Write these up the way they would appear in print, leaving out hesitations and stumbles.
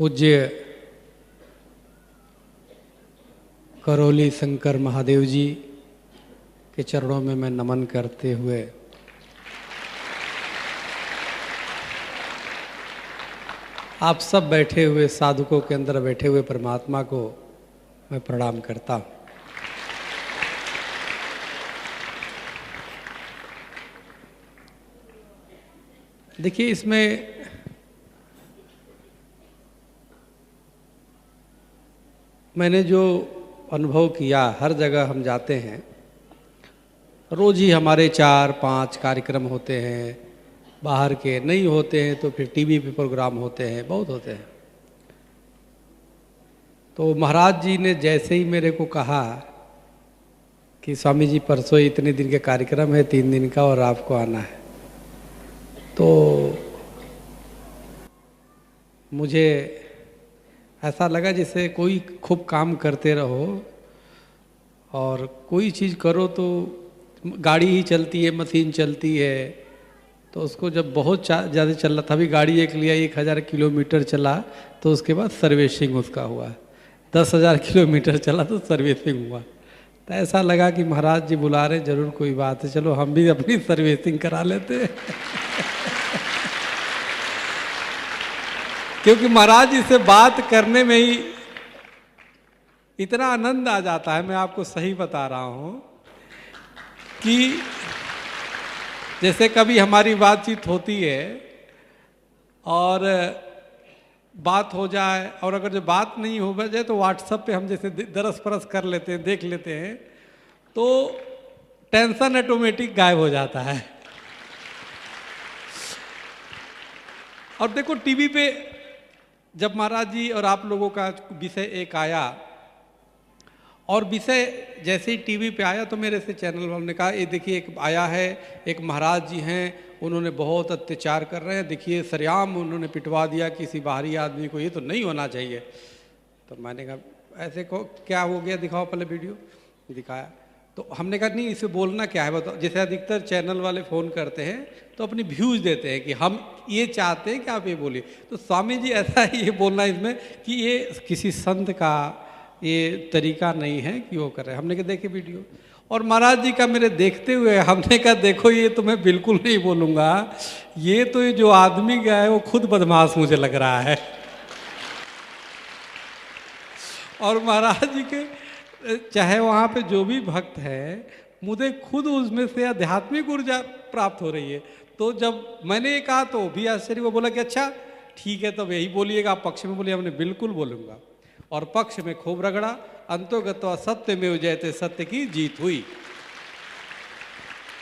पूज्य करौली शंकर महादेव जी के चरणों में मैं नमन करते हुए आप सब बैठे हुए साधुकों के अंदर बैठे हुए परमात्मा को मैं प्रणाम करता हूँ। देखिए, इसमें मैंने जो अनुभव किया, हर जगह हम जाते हैं, रोज ही हमारे 4-5 कार्यक्रम होते हैं, बाहर के नहीं होते हैं तो फिर टीवी पे प्रोग्राम होते हैं, बहुत होते हैं। तो महाराज जी ने जैसे ही मेरे को कहा कि स्वामी जी परसों इतने दिन के कार्यक्रम है, 3 दिन का, और आपको आना है, तो मुझे ऐसा लगा जैसे कोई खूब काम करते रहो और कोई चीज़ करो तो गाड़ी ही चलती है, मशीन चलती है, तो उसको जब बहुत ज़्यादा चल रहा था, अभी गाड़ी एक लिया 1000 किलोमीटर चला तो उसके बाद सर्विसिंग उसका हुआ, 10,000 किलोमीटर चला तो सर्विसिंग हुआ। तो ऐसा लगा कि महाराज जी बुला रहे, जरूर कोई बात है, चलो हम भी अपनी सर्विसिंग करा लेते क्योंकि महाराज जी से बात करने में ही इतना आनंद आ जाता है, मैं आपको सही बता रहा हूँ कि जैसे कभी हमारी बातचीत होती है और बात हो जाए, और अगर जो बात नहीं हो जाए तो व्हाट्सएप पे हम जैसे दरस परस कर लेते हैं, देख लेते हैं, तो टेंशन ऑटोमेटिक गायब हो जाता है। और देखो, टीवी पे जब महाराज जी और आप लोगों का विषय एक आया, और विषय जैसे ही टीवी पे आया तो मेरे से चैनल वालों ने कहा, ये देखिए एक आया है, एक महाराज जी हैं, उन्होंने बहुत अत्याचार कर रहे हैं, देखिए सरेआम उन्होंने पिटवा दिया किसी बाहरी आदमी को, ये तो नहीं होना चाहिए। तो मैंने कहा ऐसे को क्या हो गया, दिखाओ पहले वीडियो। दिखाया तो हमने कहा नहीं, इसे बोलना क्या है बताओ। जैसे अधिकतर चैनल वाले फ़ोन करते हैं तो अपनी व्यूज़ देते हैं कि हम ये चाहते हैं कि आप ये बोलिए, तो स्वामी जी ऐसा ये बोलना इसमें कि ये किसी संत का ये तरीका नहीं है कि वो कर रहे हैं। हमने कहा देखे वीडियो, और महाराज जी का मेरे देखते हुए हमने कहा देखो ये तो मैं बिल्कुल नहीं बोलूँगा, ये तो ये जो आदमी गया है वो खुद बदमाश मुझे लग रहा है। और महाराज जी के चाहे वहाँ पे जो भी भक्त है, मुझे खुद उसमें से आध्यात्मिक ऊर्जा प्राप्त हो रही है। तो जब मैंने ये कहा तो भी आश्चर्य, वो बोला कि अच्छा ठीक है तब यही बोलिएगा, आप पक्ष में बोलिए। हमने बिल्कुल बोलूँगा, और पक्ष में खूब रगड़ा, अंतोगत्वा सत्य में जयते, सत्य की जीत हुई।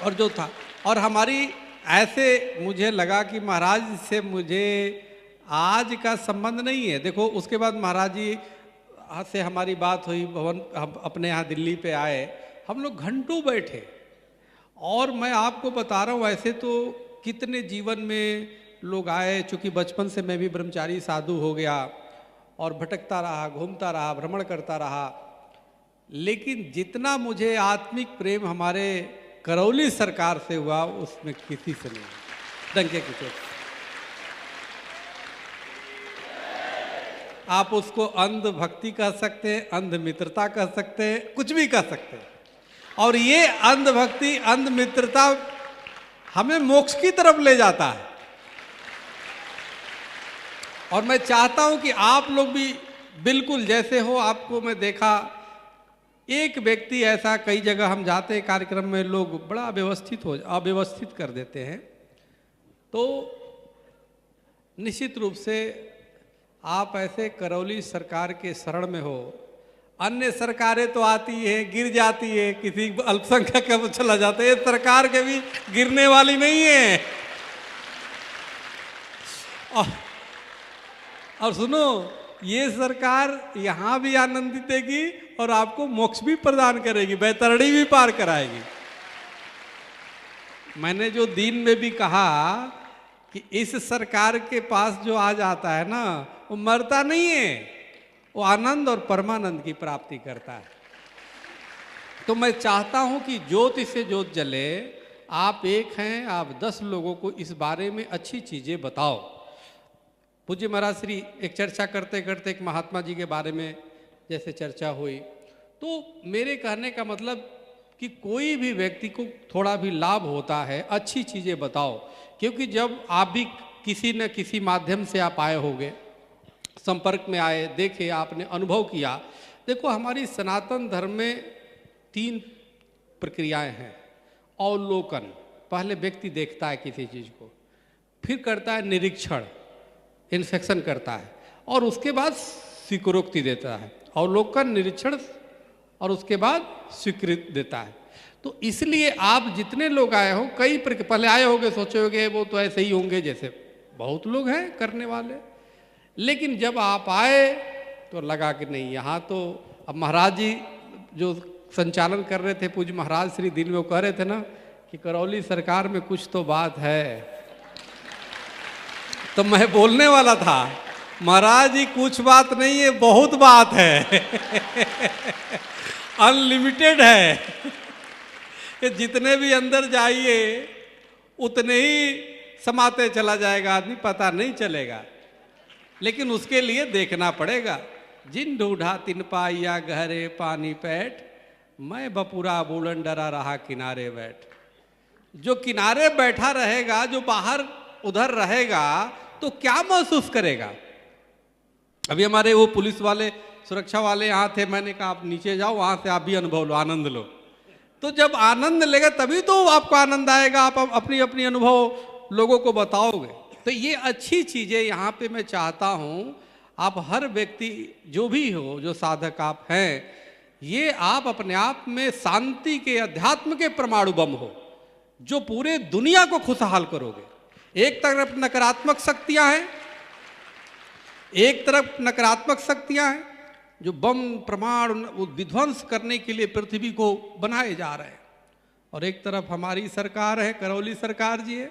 और जो था, और हमारी ऐसे मुझे लगा कि महाराज से मुझे आज का संबंध नहीं है। देखो उसके बाद महाराज जी से हमारी बात हुई, भवन हम अपने यहाँ दिल्ली पे आए, हम लोग घंटों बैठे, और मैं आपको बता रहा हूँ ऐसे तो कितने जीवन में लोग आए, चूँकि बचपन से मैं भी ब्रह्मचारी साधु हो गया और भटकता रहा, घूमता रहा, भ्रमण करता रहा, लेकिन जितना मुझे आत्मिक प्रेम हमारे करौली सरकार से हुआ उसमें किसी से नहीं, डंके की चोट। आप उसको अंध भक्ति कह सकते हैं, अंध मित्रता कह सकते हैं, कुछ भी कह सकते हैं, और ये अंध भक्ति, अंध मित्रता हमें मोक्ष की तरफ ले जाता है। और मैं चाहता हूं कि आप लोग भी बिल्कुल जैसे हो, आपको मैं देखा एक व्यक्ति ऐसा, कई जगह हम जाते हैं कार्यक्रम में, लोग बड़ा अव्यवस्थित कर देते हैं, तो निश्चित रूप से आप ऐसे करौली सरकार के शरण में हो। अन्य सरकारें तो आती है, गिर जाती है, किसी अल्पसंख्यक का चला जाता है, सरकार के भी गिरने वाली नहीं है। और सुनो, ये सरकार यहाँ भी आनंदित देगी और आपको मोक्ष भी प्रदान करेगी, बैतरणी भी पार कराएगी। मैंने जो दिन में भी कहा कि इस सरकार के पास जो आ जाता है ना, वो मरता नहीं है, वो आनंद और परमानंद की प्राप्ति करता है। तो मैं चाहता हूं कि ज्योति से ज्योत जले। आप एक हैं, आप 10 लोगों को इस बारे में अच्छी चीजें बताओ। पूज्य महाराज श्री एक चर्चा करते करते एक महात्मा जी के बारे में जैसे चर्चा हुई, तो मेरे कहने का मतलब कि कोई भी व्यक्ति को थोड़ा भी लाभ होता है, अच्छी चीज़ें बताओ, क्योंकि जब आप भी किसी न किसी माध्यम से आप आए होंगे, संपर्क में आए, देखे, आपने अनुभव किया। देखो हमारी सनातन धर्म में 3 प्रक्रियाएं हैं। अवलोकन, पहले व्यक्ति देखता है किसी चीज़ को, फिर करता है निरीक्षण, इंस्पेक्शन करता है, और उसके बाद स्वीकृति देता है। अवलोकन, निरीक्षण और उसके बाद स्वीकृति देता है। तो इसलिए आप जितने लोग आए हो, कई पहले आए होंगे, सोचे होंगे वो तो ऐसे ही होंगे, जैसे बहुत लोग हैं करने वाले, लेकिन जब आप आए तो लगा कि नहीं, यहाँ तो अब महाराज जी जो संचालन कर रहे थे, पूज्य महाराज श्री दिल में वो कह रहे थे ना कि करौली सरकार में कुछ तो बात है। तो मैं बोलने वाला था, महाराज जी कुछ बात नहीं है, बहुत बात है। अनलिमिटेड है। कि जितने भी अंदर जाइए उतने ही समाते चला जाएगा आदमी, पता नहीं चलेगा, लेकिन उसके लिए देखना पड़ेगा। जिन ढूंढा तिन पाइया गहरे पानी पैठ, मैं बपुरा बूढ़न डरा रहा किनारे बैठ। जो किनारे बैठा रहेगा, जो बाहर उधर रहेगा, तो क्या महसूस करेगा। अभी हमारे वो पुलिस वाले, सुरक्षा वाले यहाँ थे, मैंने कहा आप नीचे जाओ, वहाँ से आप भी अनुभव लो, आनंद लो। तो जब आनंद लेगा तभी तो आपको आनंद आएगा, आप अपनी अपनी अनुभव लोगों को बताओगे। तो ये अच्छी चीज़ें यहाँ पे मैं चाहता हूँ, आप हर व्यक्ति जो भी हो, जो साधक आप हैं, ये आप अपने आप में शांति के, अध्यात्म के परमाणु बम हो, जो पूरे दुनिया को खुशहाल करोगे। एक तरफ नकारात्मक शक्तियां हैं, एक तरफ नकारात्मक शक्तियां हैं जो बम प्रमाण विध्वंस करने के लिए पृथ्वी को बनाए जा रहे हैं, और एक तरफ हमारी सरकार है, करौली सरकार जी है,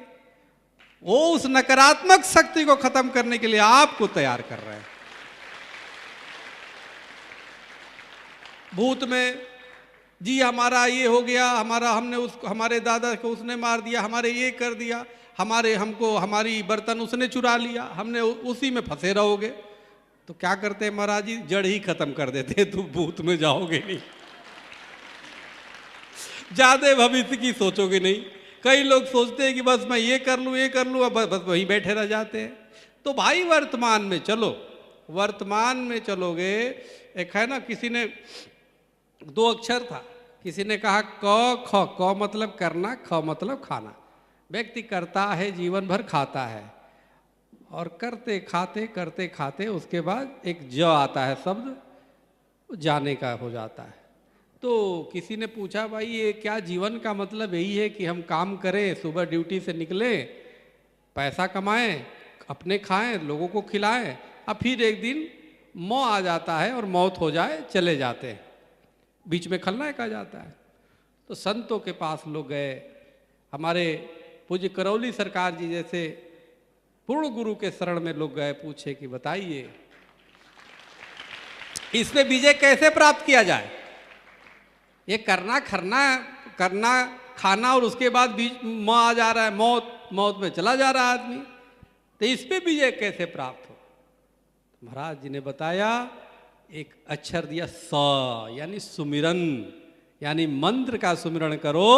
वो उस नकारात्मक शक्ति को खत्म करने के लिए आपको तैयार कर रहे हैं। भूत में जी हमारा ये हो गया, हमने हमारे दादा को उसने मार दिया, हमारे ये कर दिया, हमारी बर्तन उसने चुरा लिया, हमने उसी में फंसे रहोगे। तो क्या करते हैं महाराज जी, जड़ ही खत्म कर देते हैं, तुम भूत में जाओगे नहीं, ज्यादा भविष्य की सोचोगे नहीं। कई लोग सोचते हैं कि बस मैं ये कर लूँ, अब बस वहीं बैठे रह जाते हैं। तो भाई वर्तमान में चलो, वर्तमान में चलोगे। एक है ना, किसी ने 2 अक्षर था, किसी ने कहा क ख, क मतलब करना, ख मतलब खाना। व्यक्ति करता है, जीवन भर खाता है, और करते खाते उसके बाद एक ज आता है शब्द, जाने का हो जाता है। तो किसी ने पूछा भाई ये क्या जीवन का मतलब यही है कि हम काम करें, सुबह ड्यूटी से निकलें, पैसा कमाएं, अपने खाएं, लोगों को खिलाएं, अब फिर एक दिन मौ आ जाता है और मौत हो जाए, चले जाते हैं, बीच में खलनायक आ जाता है। तो संतों के पास लोग गए, हमारे पूज्य करौली सरकार जी जैसे पूर्ण गुरु के शरण में लोग गए, पूछे कि बताइए इसमें विजय कैसे प्राप्त किया जाए। ये करना खाना और उसके बाद बीच मौ आ जा रहा है, मौत में चला जा रहा है आदमी, तो इस पे विजय कैसे प्राप्त हो। महाराज जी ने बताया, एक अक्षर दिया स, यानी सुमिरन, यानी मंत्र का सुमिरन करो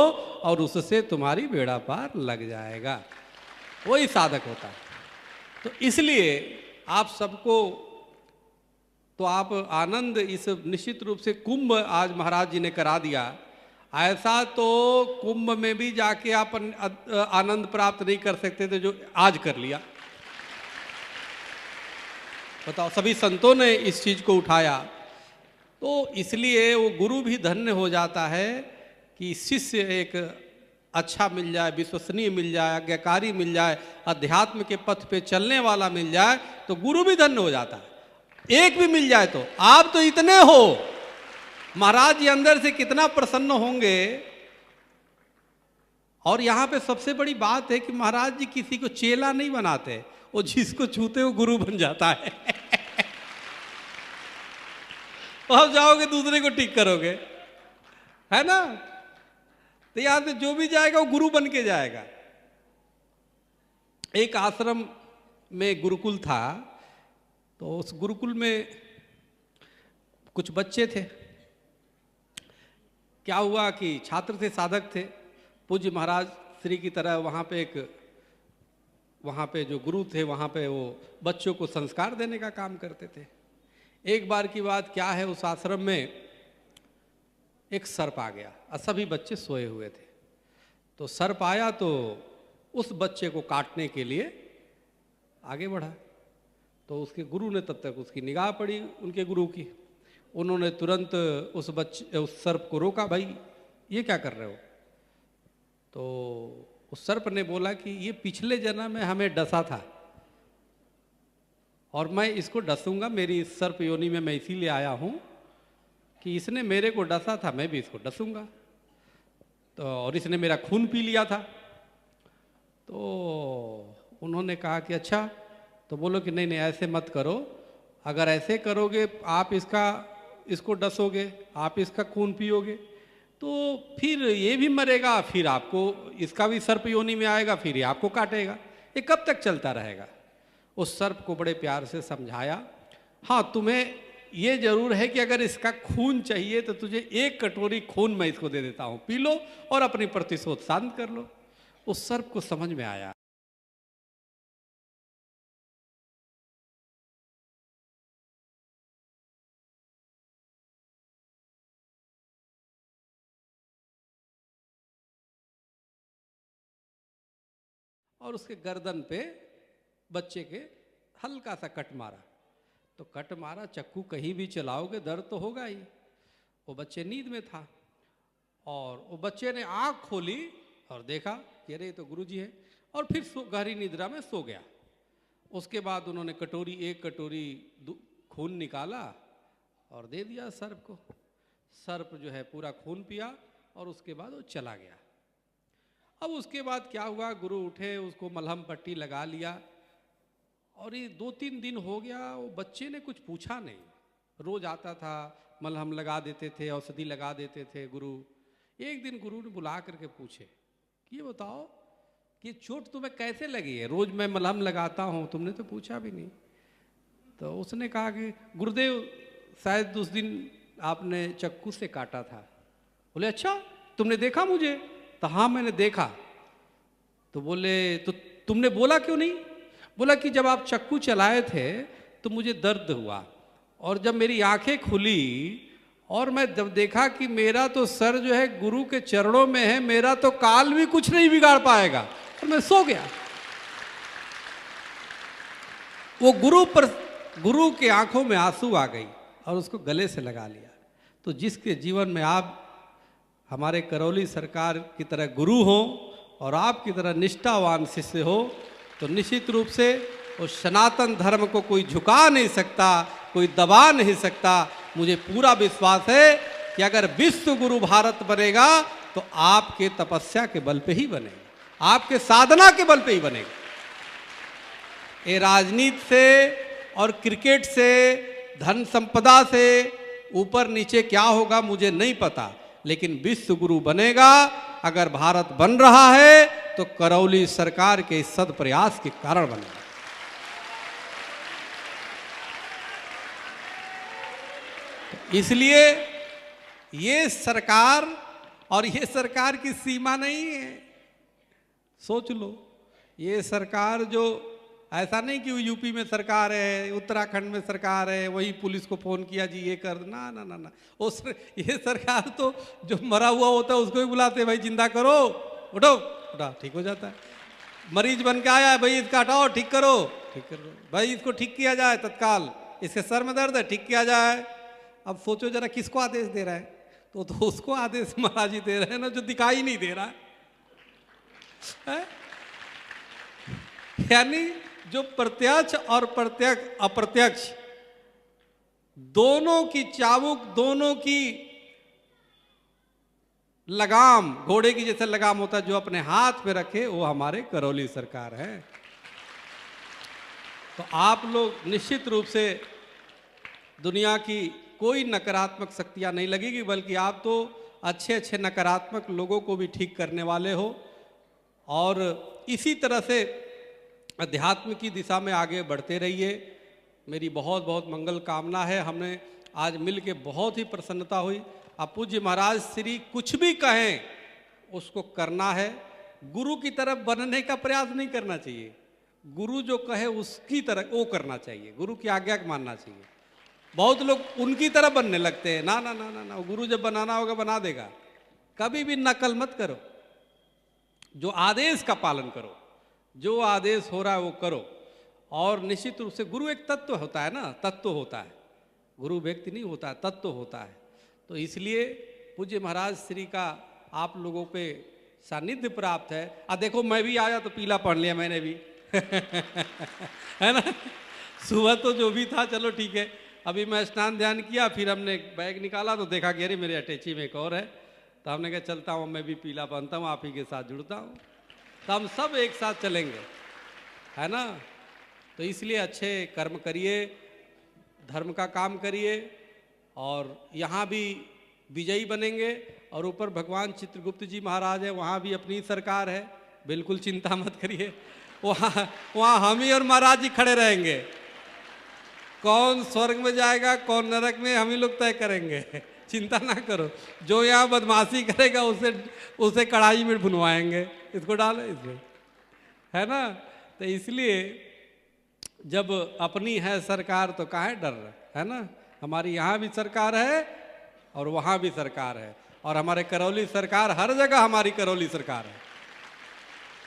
और उससे तुम्हारी बेड़ा पार लग जाएगा। वही साधक होता है। तो इसलिए आप सबको, तो आप आनंद, इस निश्चित रूप से कुंभ आज महाराज जी ने करा दिया। ऐसा तो कुंभ में भी जाके आप आनंद प्राप्त नहीं कर सकते थे जो आज कर लिया। बताओ, सभी संतों ने इस चीज को उठाया। तो इसलिए वो गुरु भी धन्य हो जाता है कि शिष्य एक अच्छा मिल जाए, विश्वसनीय मिल जाए, आज्ञाकारी मिल जाए, अध्यात्म के पथ पे चलने वाला मिल जाए, तो गुरु भी धन्य हो जाता है। एक भी मिल जाए तो आप तो इतने हो, महाराज जी अंदर से कितना प्रसन्न होंगे। और यहाँ पे सबसे बड़ी बात है कि महाराज जी किसी को चेला नहीं बनाते, वो जिसको छूते वो गुरु बन जाता है। तो आप जाओगे दूसरे को ठीक करोगे, है ना। तो यहाँ से जो भी जाएगा वो गुरु बन के जाएगा। एक आश्रम में गुरुकुल था, तो उस गुरुकुल में कुछ बच्चे थे। क्या हुआ कि छात्र थे, साधक थे, पूज्य महाराज श्री की तरह वहाँ पे जो गुरु थे वहाँ पे वो बच्चों को संस्कार देने का काम करते थे। एक बार की बात क्या है, उस आश्रम में एक सर्प आ गया और सभी बच्चे सोए हुए थे। तो सर्प आया तो उस बच्चे को काटने के लिए आगे बढ़ा। तो उसके गुरु ने, तब तक उसकी निगाह पड़ी उनके गुरु की, उन्होंने तुरंत उस सर्प को रोका, भाई ये क्या कर रहे हो। तो उस सर्प ने बोला कि ये पिछले जन्म में हमें डसा था और मैं इसको डसूंगा, मेरी इस सर्प योनि में मैं इसीलिए आया हूँ कि इसने मेरे को डसा था, मैं भी इसको डसूंगा। तो और इसने मेरा खून पी लिया था। तो उन्होंने कहा कि अच्छा, तो बोलो कि नहीं नहीं ऐसे मत करो, अगर ऐसे करोगे आप इसको डसोगे, आप इसका खून पियोगे तो फिर ये भी मरेगा, फिर आपको इसका भी सर्प योनि में आएगा, फिर ये आपको काटेगा, ये कब तक चलता रहेगा। उस सर्प को बड़े प्यार से समझाया, हाँ तुम्हें ये जरूर है कि अगर इसका खून चाहिए तो तुझे 1 कटोरी खून मैं इसको दे देता हूँ, पी लो और अपनी प्रतिशोध शांत कर लो। उस सर्प को समझ में आया। और उसके गर्दन पे बच्चे के हल्का सा कट मारा। तो कट मारा, चक्कू कहीं भी चलाओगे दर्द तो होगा ही। वो बच्चे नींद में था और वो बच्चे ने आंख खोली और देखा कि अरे ये तो गुरुजी है, और फिर गहरी निद्रा में सो गया। उसके बाद उन्होंने 1 कटोरी खून निकाला और दे दिया सर्प को। सर्प जो है पूरा खून पिया और उसके बाद वो चला गया। अब उसके बाद क्या हुआ, गुरु उठे, उसको मलहम पट्टी लगा लिया और ये 2-3 दिन हो गया, वो बच्चे ने कुछ पूछा नहीं। रोज आता था, मलहम लगा देते थे, औषधि लगा देते थे गुरु। एक दिन गुरु ने बुला करके पूछे कि ये बताओ कि चोट तुम्हें कैसे लगी है, रोज मैं मलहम लगाता हूँ, तुमने तो पूछा भी नहीं। तो उसने कहा कि गुरुदेव शायद उस दिन आपने चक्कू से काटा था। बोले अच्छा, तुमने देखा मुझे? तो हाँ मैंने देखा। तो बोले तो तुमने बोला क्यों नहीं? बोला कि जब आप चक्कू चलाए थे तो मुझे दर्द हुआ, और जब मेरी आंखें खुली और मैं जब देखा कि मेरा तो सर जो है गुरु के चरणों में है, मेरा तो काल भी कुछ नहीं बिगाड़ पाएगा, और मैं सो गया। वो गुरु के आंखों में आंसू आ गई और उसको गले से लगा लिया। तो जिसके जीवन में आप हमारे करौली सरकार की तरह गुरु हो और आपकी तरह निष्ठावान शिष्य हो, तो निश्चित रूप से उस सनातन धर्म को कोई झुका नहीं सकता, कोई दबा नहीं सकता। मुझे पूरा विश्वास है कि अगर विश्व गुरु भारत बनेगा तो आपके तपस्या के बल पे ही बनेगा, आपके साधना के बल पे ही बनेगा। ये राजनीति से और क्रिकेट से, धन संपदा से ऊपर नीचे क्या होगा मुझे नहीं पता, लेकिन विश्व गुरु बनेगा। अगर भारत बन रहा है तो करौली सरकार के सद प्रयास के कारण बनेगा। इसलिए ये सरकार, और ये सरकार की सीमा नहीं है, सोच लो, ये सरकार जो ऐसा नहीं कि यूपी में सरकार है, उत्तराखंड में सरकार है, वही पुलिस को फोन किया जी ये कर, ना ना ना ना, ये सरकार तो जो मरा हुआ होता है उसको ही बुलाते, भाई जिंदा करो, उठो उठा, ठीक हो जाता है। मरीज बन के आया है, भाई इसका हटाओ, ठीक करो, ठीक करो, भाई इसको ठीक किया जाए तत्काल, इसके सर में दर्द है, ठीक किया जाए। अब सोचो जरा किसको आदेश दे रहा है, तो उसको आदेश महाराज जी दे रहे हैं ना, जो दिखाई नहीं दे रहा है। यानी जो प्रत्यक्ष और अप्रत्यक्ष दोनों की चाबुक, दोनों की लगाम, घोड़े की जैसे लगाम होता है जो अपने हाथ पे रखे, वो हमारे करौली सरकार है। तो आप लोग निश्चित रूप से दुनिया की कोई नकारात्मक शक्तियां नहीं लगेगी, बल्कि आप तो अच्छे अच्छे नकारात्मक लोगों को भी ठीक करने वाले हो, और इसी तरह से अध्यात्म की दिशा में आगे बढ़ते रहिए। मेरी बहुत बहुत मंगल कामना है। हमने आज मिल के बहुत ही प्रसन्नता हुई। अब पूज्य महाराज श्री कुछ भी कहें उसको करना है, गुरु की तरफ बनने का प्रयास नहीं करना चाहिए। गुरु जो कहे उसकी तरह वो करना चाहिए, गुरु की आज्ञा मानना चाहिए। बहुत लोग उनकी तरह बनने लगते हैं, ना ना ना ना ना, गुरु जब बनाना होगा बना देगा। कभी भी नकल मत करो, जो आदेश का पालन करो, जो आदेश हो रहा है वो करो। और निश्चित रूप से गुरु एक तत्व होता है ना, तत्व होता है, गुरु व्यक्ति नहीं होता है, तत्व होता है। तो इसलिए पूज्य महाराज श्री का आप लोगों पे सानिध्य प्राप्त है। देखो मैं भी आया तो पीला पहन लिया मैंने भी है ना। सुबह तो जो भी था चलो ठीक है, अभी मैं स्नान ध्यान किया, फिर हमने बैग निकाला तो देखा कि अरे मेरे अटैची में एक और है, तो हमने कहा चलता हूँ मैं भी पीला पहनता हूँ, आप ही के साथ जुड़ता हूँ, तो हम सब एक साथ चलेंगे, है ना। तो इसलिए अच्छे कर्म करिए, धर्म का काम करिए, और यहाँ भी विजयी बनेंगे। और ऊपर भगवान चित्रगुप्त जी महाराज है, वहाँ भी अपनी सरकार है, बिल्कुल चिंता मत करिए। वहाँ हम ही और महाराज जी खड़े रहेंगे। कौन स्वर्ग में जाएगा कौन नरक में, हम ही लोग तय करेंगे, चिंता ना करो। जो यहाँ बदमाशी करेगा उसे कढ़ाई में भुनवाएंगे, इसको डालो इसमें, है ना। तो इसलिए जब अपनी है सरकार तो काहे डर रहे, है ना। हमारी यहाँ भी सरकार है और वहाँ भी सरकार है, और हमारे करौली सरकार, हर जगह हमारी करौली सरकार है,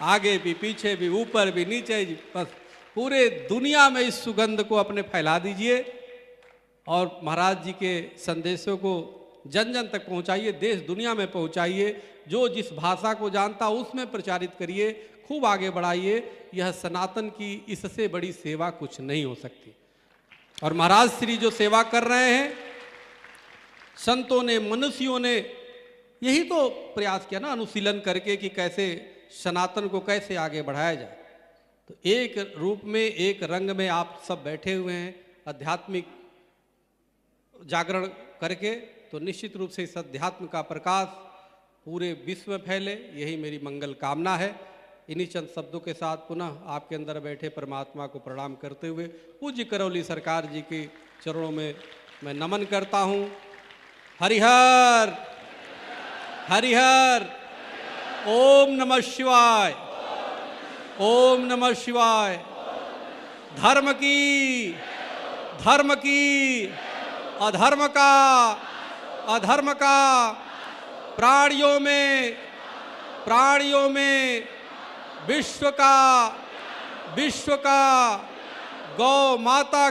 आगे भी पीछे भी ऊपर भी नीचे भी, बस पूरे दुनिया में इस सुगंध को अपने फैला दीजिए और महाराज जी के संदेशों को जन जन तक पहुंचाइए, देश दुनिया में पहुंचाइए। जो जिस भाषा को जानता उसमें प्रचारित करिए, खूब आगे बढ़ाइए। यह सनातन की इससे बड़ी सेवा कुछ नहीं हो सकती। और महाराज श्री जो सेवा कर रहे हैं, संतों ने मनुष्यों ने यही तो प्रयास किया ना, अनुशीलन करके कि कैसे सनातन को कैसे आगे बढ़ाया जाए। तो एक रूप में, एक रंग में आप सब बैठे हुए हैं आध्यात्मिक जागरण करके, तो निश्चित रूप से इस अध्यात्म का प्रकाश पूरे विश्व में फैले, यही मेरी मंगल कामना है। इन्हीं चंद शब्दों के साथ पुनः आपके अंदर बैठे परमात्मा को प्रणाम करते हुए पूज्य करौली सरकार जी के चरणों में मैं नमन करता हूँ। हरिहर हरिहर, ओम नमः शिवाय, ओम नमः शिवाय। धर्म की अधर्म का प्राणियों में विश्व का गौ माता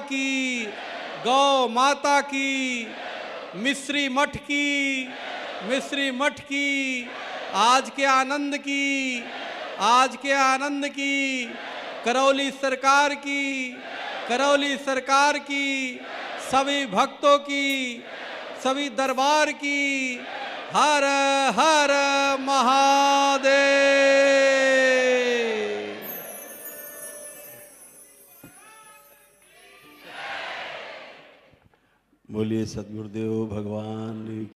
की मिश्री मठ की आज के आनंद की करौली सरकार की सभी भक्तों की, सभी दरबार की हर हर महादेव। बोलिए सद्गुरुदेव भगवान